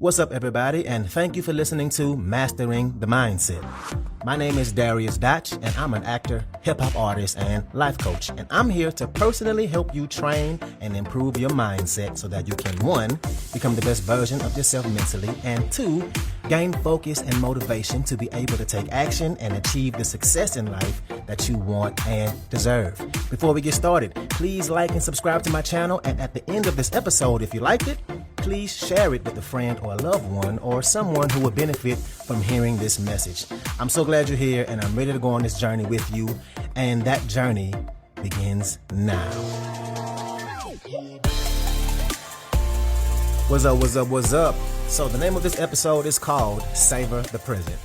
What's up, everybody, and thank you for listening to Mastering the Mindset. My name is dariusdotch, and I'm an actor, hip-hop artist, and life coach. And I'm here to personally help you train and improve your mindset so that you can, 1, become the best version of yourself mentally, and 2, gain focus and motivation to be able to take action and achieve the success in life that you want and deserve. Before we get started, please like and subscribe to my channel, and at the end of this episode, if you liked it, please share it with a friend or a loved one or someone who would benefit from hearing this message. I'm so glad you're here, and I'm ready to go on this journey with you, and that journey begins now. What's up, what's up, what's up? So the name of this episode is called Savor the Present.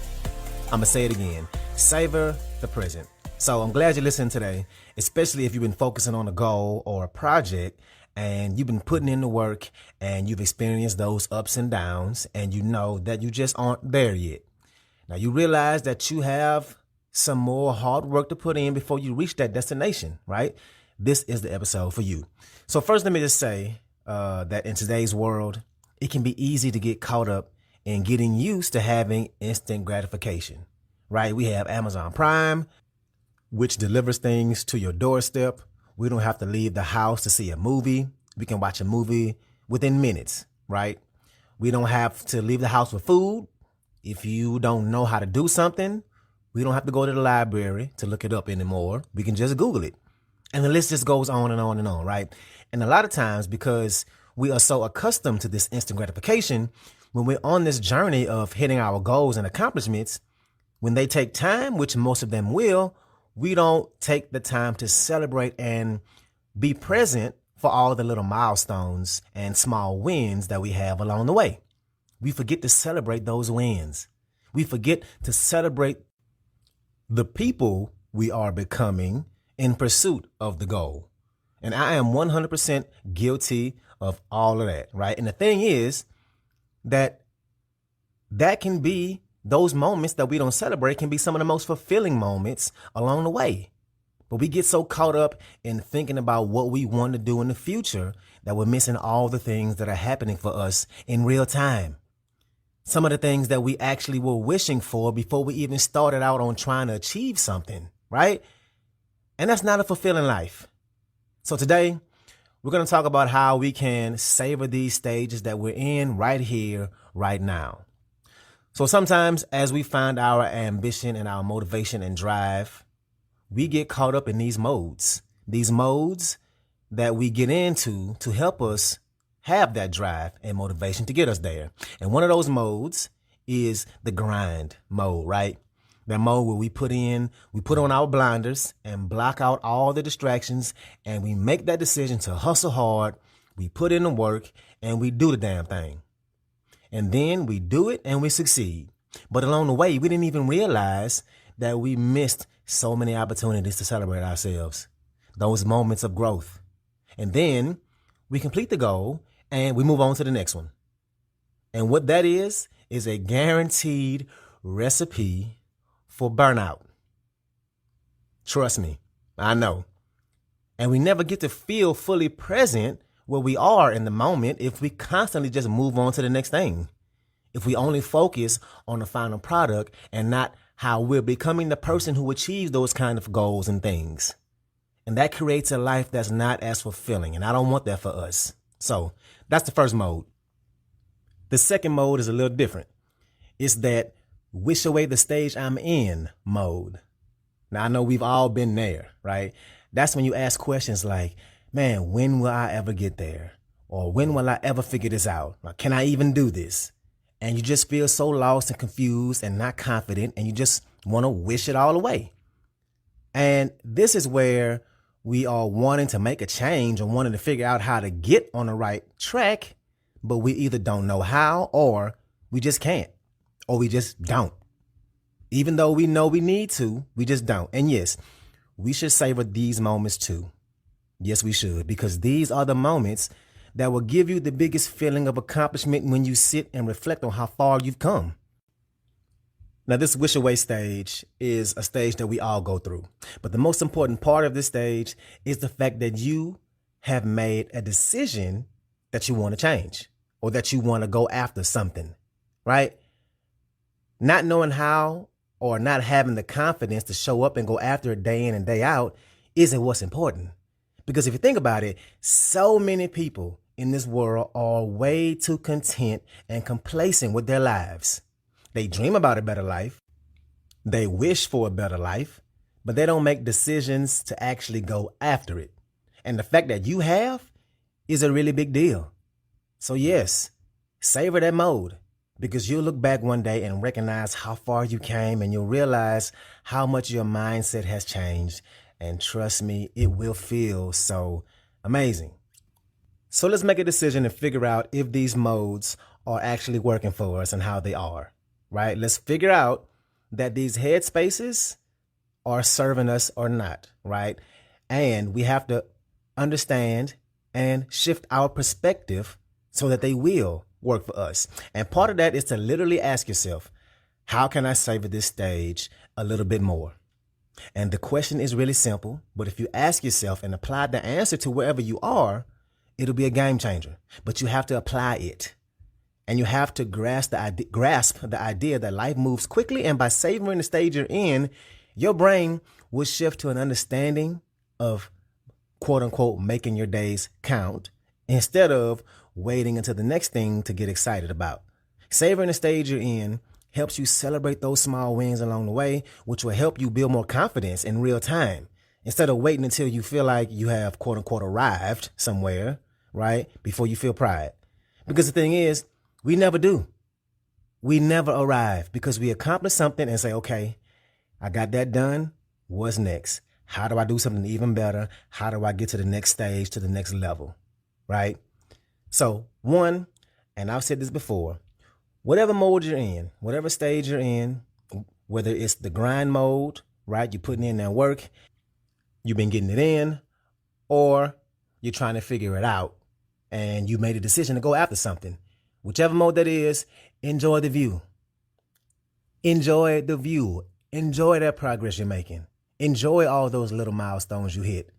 I'm going to say it again. Savor the Present. So I'm glad you're listening today, especially if you've been focusing on a goal or a project and you've been putting in the work and you've experienced those ups and downs and you know that you just aren't there yet. Now you realize that you have some more hard work to put in before you reach that destination, right? This is the episode for you. So first, let me just say that in today's world, it can be easy to get caught up in getting used to having instant gratification, right? We have Amazon Prime, which delivers things to your doorstep. We don't have to leave the house to see a movie. We can watch a movie within minutes, right? We don't have to leave the house with food. If you don't know how to do something, we don't have to go to the library to look it up anymore. We can just Google it. And the list just goes on and on and on, right? And a lot of times, because we are so accustomed to this instant gratification, when we're on this journey of hitting our goals and accomplishments, when they take time, which most of them will, we don't take the time to celebrate and be present for all the little milestones and small wins that we have along the way. We forget to celebrate those wins. We forget to celebrate the people we are becoming in pursuit of the goal. And I am 100% guilty of all of that, right? And the thing is that can be those moments that we don't celebrate can be some of the most fulfilling moments along the way. But we get so caught up in thinking about what we want to do in the future that we're missing all the things that are happening for us in real time. Some of the things that we actually were wishing for before we even started out on trying to achieve something, right? And that's not a fulfilling life. So today, we're going to talk about how we can savor these stages that we're in right here, right now. So sometimes as we find our ambition and our motivation and drive, we get caught up in these modes that we get into to help us have that drive and motivation to get us there. And one of those modes is the grind mode, right? That mode where we put on our blinders and block out all the distractions, and we make that decision to hustle hard. We put in the work and we do the damn thing. And then we do it and we succeed. But along the way, we didn't even realize that we missed so many opportunities to celebrate ourselves, those moments of growth. And then we complete the goal and we move on to the next one. And what that is a guaranteed recipe for burnout. Trust me, I know. And we never get to feel fully present where we are in the moment if we constantly just move on to the next thing. If we only focus on the final product and not how we're becoming the person who achieves those kind of goals and things. And that creates a life that's not as fulfilling. And I don't want that for us. So that's the first mode. The second mode is a little different. It's that wish away the stage I'm in mode. Now, I know we've all been there, right? That's when you ask questions like, man, when will I ever get there? Or when will I ever figure this out? Or can I even do this? And you just feel so lost and confused and not confident, and you just want to wish it all away. And this is where we are wanting to make a change or wanting to figure out how to get on the right track, but we either don't know how, or we just can't, or we just don't. Even though we know we need to, we just don't. And yes, we should savor these moments too. Yes, we should, because these are the moments that will give you the biggest feeling of accomplishment when you sit and reflect on how far you've come. Now, this wish away stage is a stage that we all go through. But the most important part of this stage is the fact that you have made a decision that you want to change. or that you want to go after something, right? Not knowing how or not having the confidence to show up and go after it day in and day out isn't what's important. Because if you think about it, so many people in this world are way too content and complacent with their lives. They dream about a better life. They wish for a better life, but they don't make decisions to actually go after it. And the fact that you have is a really big deal. So yes, savor that mode, because you'll look back one day and recognize how far you came, and you'll realize how much your mindset has changed. And trust me, it will feel so amazing. So let's make a decision and figure out if these modes are actually working for us and how they are, right? Let's figure out that these headspaces are serving us or not, right? And we have to understand and shift our perspective so that they will work for us. And part of that is to literally ask yourself, how can I savor this stage a little bit more? And the question is really simple, but if you ask yourself and apply the answer to wherever you are, it'll be a game changer. But you have to apply it. And you have to grasp the idea that life moves quickly, and by savoring the stage you're in, your brain will shift to an understanding of, quote unquote, making your days count instead of waiting until the next thing to get excited about. Savoring the stage you're in helps you celebrate those small wins along the way, which will help you build more confidence in real time instead of waiting until you feel like you have, quote unquote, arrived somewhere, right, before you feel pride. Because the thing is, we never do. We never arrive because we accomplish something and say, okay, I got that done. What's next? How do I do something even better? How do I get to the next stage, to the next level, right? So one, and I've said this before, whatever mode you're in, whatever stage you're in, whether it's the grind mode, right? You're putting in that work, you've been getting it in, or you're trying to figure it out and you made a decision to go after something. Whichever mode that is, enjoy the view. Enjoy the view. Enjoy that progress you're making. Enjoy all those little milestones you hit.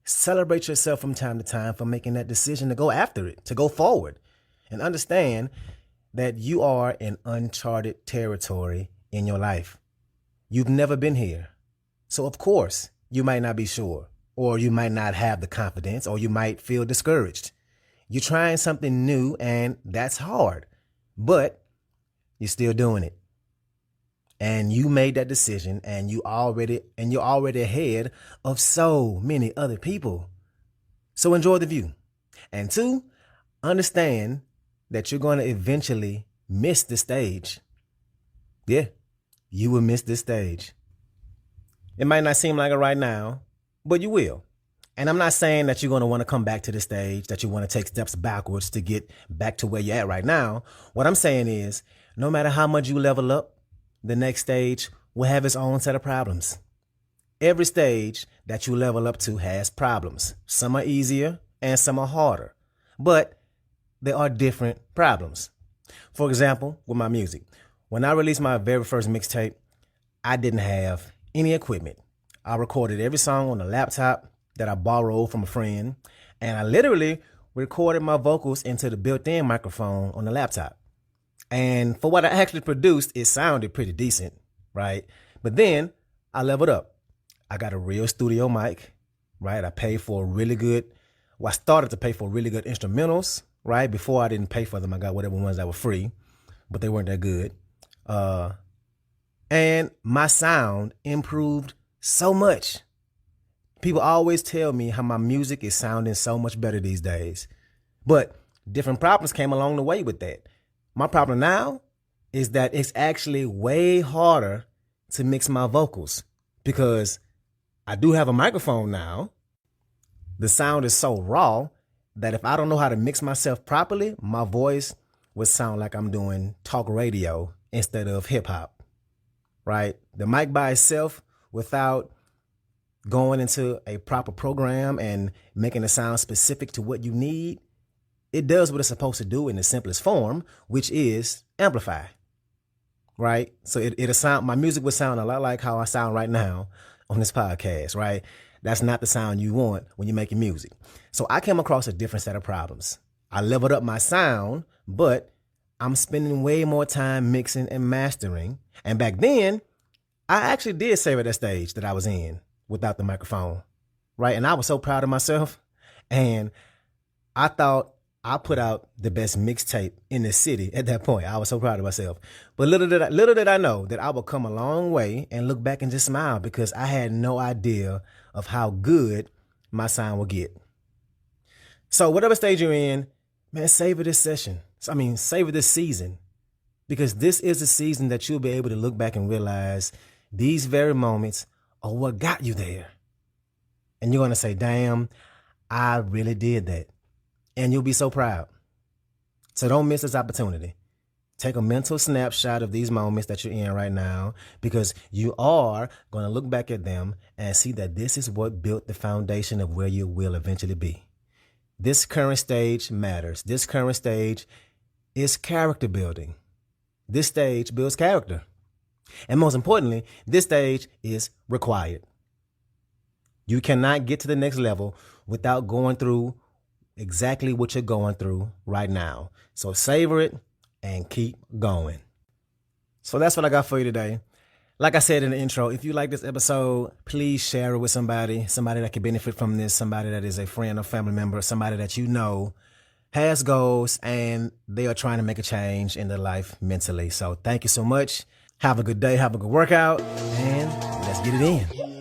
Celebrate yourself from time to time for making that decision to go after it, to go forward. And understand that you are in uncharted territory in your life. You've never been here. So of course, you might not be sure, or you might not have the confidence, or you might feel discouraged. You're trying something new and that's hard, but you're still doing it. And you made that decision and you're already ahead of so many other people. So enjoy the view. And two, understand that you're going to eventually miss the stage. Yeah, you will miss this stage. It might not seem like it right now, but you will. And I'm not saying that you're going to want to come back to the stage, that you want to take steps backwards to get back to where you're at right now. What I'm saying is, no matter how much you level up, the next stage will have its own set of problems. Every stage that you level up to has problems. Some are easier and some are harder, but there are different problems. For example, with my music, when I released my very first mixtape, I didn't have any equipment. I recorded every song on a laptop that I borrowed from a friend, and I literally recorded my vocals into the built-in microphone on the laptop. And for what I actually produced, it sounded pretty decent, right? But then I leveled up. I got a real studio mic, right? I paid for I started to pay for really good instrumentals, right? Before I didn't pay for them. I got whatever ones that were free, but they weren't that good. And my sound improved so much. People always tell me how my music is sounding so much better these days. But different problems came along the way with that. My problem now is that it's actually way harder to mix my vocals because I do have a microphone now. The sound is so raw that if I don't know how to mix myself properly, my voice would sound like I'm doing talk radio instead of hip hop, right? The mic by itself, without going into a proper program and making it sound specific to what you need, it does what it's supposed to do in the simplest form, which is amplify, right? So it'll sound, my music would sound a lot like how I sound right now on this podcast, right? That's not the sound you want when you're making music. So I came across a different set of problems. I leveled up my sound, but I'm spending way more time mixing and mastering. And back then, I actually did savor that stage that I was in without the microphone, right? And I was so proud of myself. And I thought I put out the best mixtape in the city at that point. I was so proud of myself. But little did I know that I would come a long way and look back and just smile because I had no idea of how good my sound would get. So whatever stage you're in, man, savor this session. Savor this season, because this is a season that you'll be able to look back and realize these very moments are what got you there. And you're going to say, damn, I really did that. And you'll be so proud. So don't miss this opportunity. Take a mental snapshot of these moments that you're in right now, because you are going to look back at them and see that this is what built the foundation of where you will eventually be. This current stage matters. This current stage is character building. This stage builds character. And most importantly, this stage is required. You cannot get to the next level without going through exactly what you're going through right now. So savor it and keep going. So that's what I got for you today. Like I said in the intro, if you like this episode, please share it with somebody that can benefit from this, somebody that is a friend or family member, somebody that you know has goals and they are trying to make a change in their life mentally. So thank you so much. Have a good day. Have a good workout, and let's get it in.